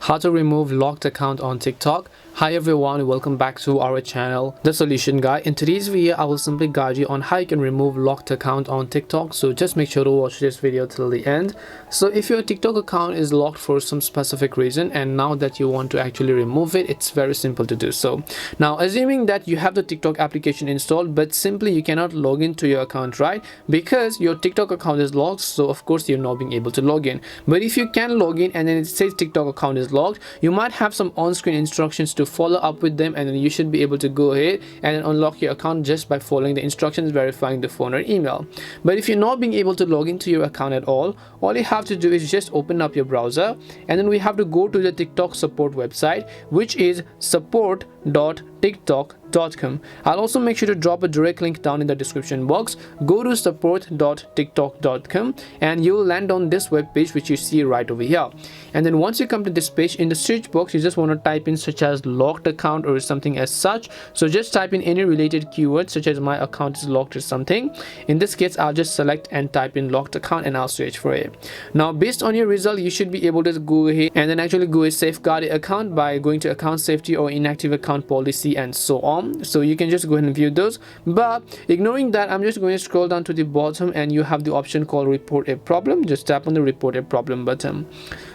How to remove locked account on TikTok. Hi everyone, welcome back to our channel, The Solution Guy. In today's video, I will simply guide you on how you can remove locked account on TikTok. So just make sure to watch this video till the end. So if your TikTok account is locked for some specific reason and now that you want to actually remove it, it's very simple to do so. Now, assuming that you have the TikTok application installed, but simply you cannot log into your account, right? Because your TikTok account is locked, so of course you're not being able to log in. But if you can log in and then it says TikTok account is locked, you might have some on-screen instructions to follow up with them, and then you should be able to go ahead and then unlock your account just by following the instructions, verifying the phone or email. But if you're not being able to log into your account at all you have to do is just open up your browser, and then we have to go to the TikTok support website, which is support.tiktok.com. I'll also make sure to drop a direct link down in the description box. Go to support.tiktok.com and you will land on this web page which you see right over here. And then once you come to this page, in the search box you just want to type in such as locked account or something as such. So just type in any related keywords such as my account is locked or something. In this case, I'll just select and type in locked account and I'll search for it. Now based on your result, you should be able to go ahead and then actually go a safeguard account by going to account safety or inactive account policy and so on. So you can just go ahead and view those, but ignoring that, I'm just going to scroll down to the bottom and you have the option called report a problem. Just tap on the report a problem button.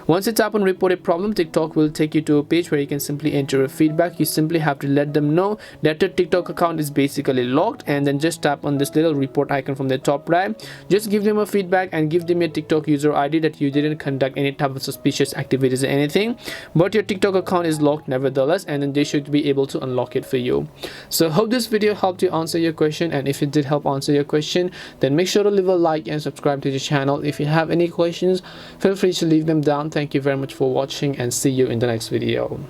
Once you tap on report a problem, TikTok will take you to a page where you can simply enter a feedback. You simply have to let them know that your TikTok account is basically locked, and then just tap on this little report icon from the top right. Just give them a feedback and give them a TikTok user ID that you didn't conduct any type of suspicious activities or anything, but your TikTok account is locked nevertheless, and then they should be able to unlock it for you. So hope this video helped you answer your question, and if it did help answer your question, then make sure to leave a like and subscribe to the channel. If you have any questions, feel free to leave them down. Thank you very much for watching and see you in the next video.